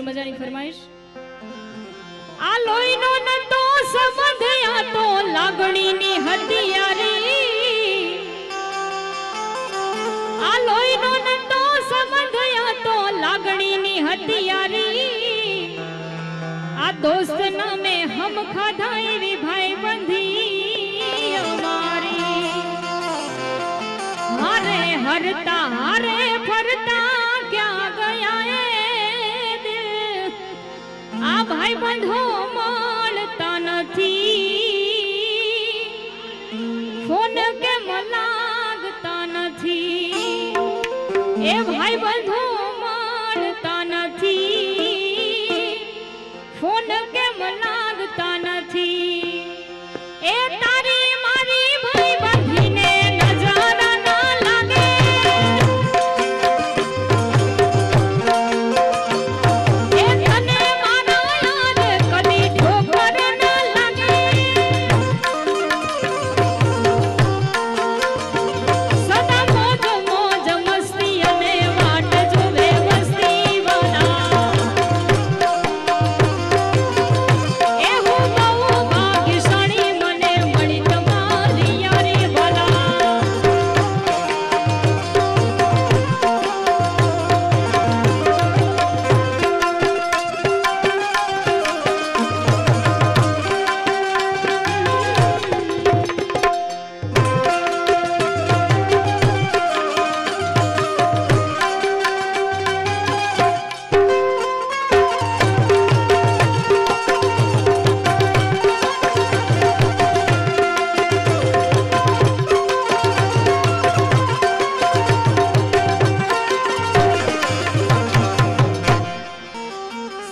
सुंदर मजानी फरमाइश। आ लोईनो न तो समझया तो लागणी नी हथियारी, आ लोईनो न तो समझया तो लागणी नी हथियारी, आ दोस्त न में हम खाधाई री भाई बंधी हमारी। हारे हरता हारे फरता क्या गया है दिल, आ भाई बंधो मानता नथी, फोन के मलागता नथी, ए भाई बंधो मानता नथी, फोन के मलागता नथी। ए तारी मारी भाई बंधी ने नजारा ना लागे, ए तने मारा याद कदी ठोकर ना लागे, सदा मौज मौज मस्ती अने वाट जोवे वस्ती वाला, ए હું બહુ ભાગ્યશાળી મને મળી તમારી યારી વાલા।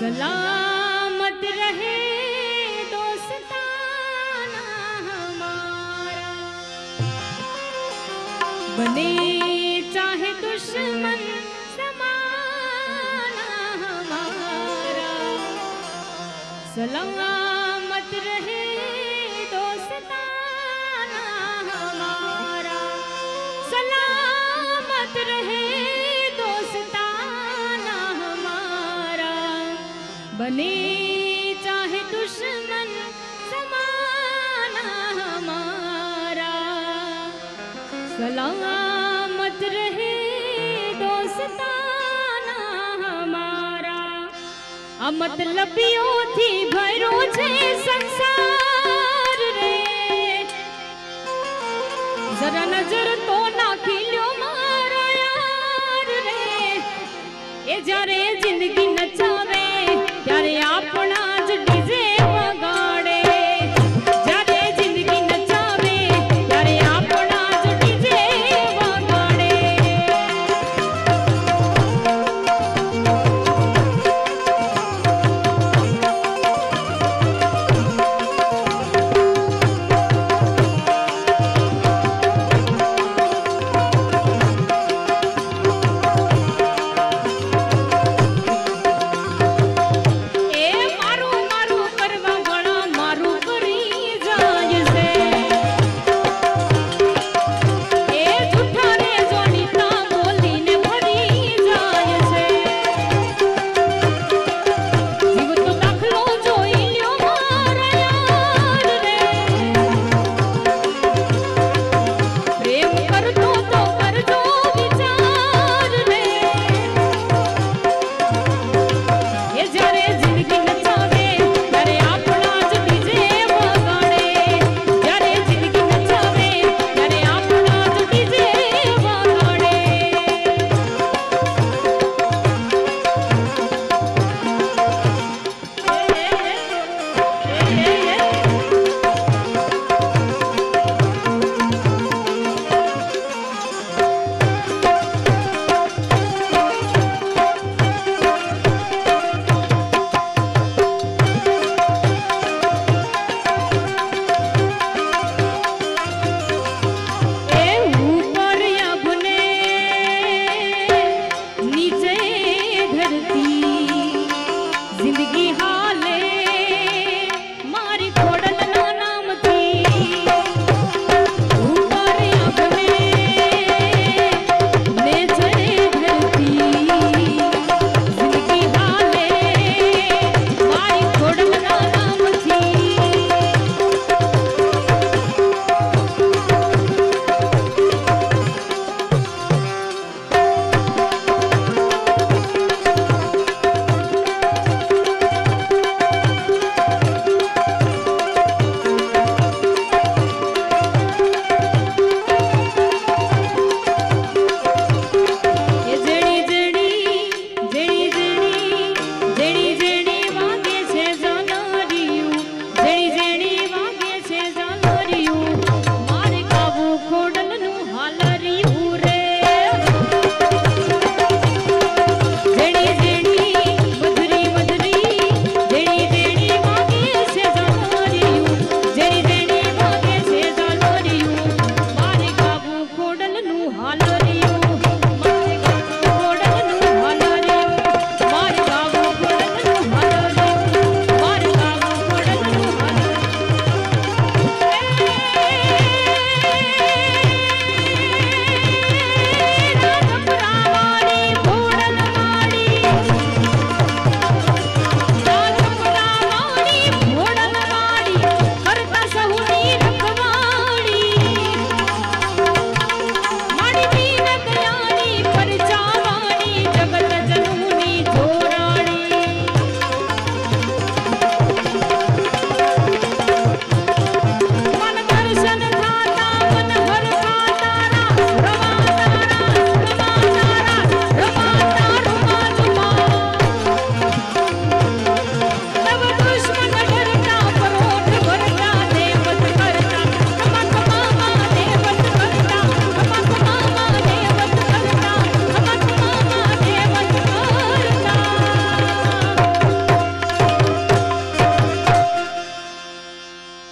सलामत रहे दोस्ताना हमारा, बने चाहे दुश्मन समाना हमारा। सलामत रहे दोस्ताना हमारा, सलामत रहे दोस्ताना हमारा, बने चाहे दुश्मन समाना हमारा। सलामत रहे दोस्ताना हमारा। आ मतलबियों थी भरो छे संसार रे, जरा नजर तो नाखी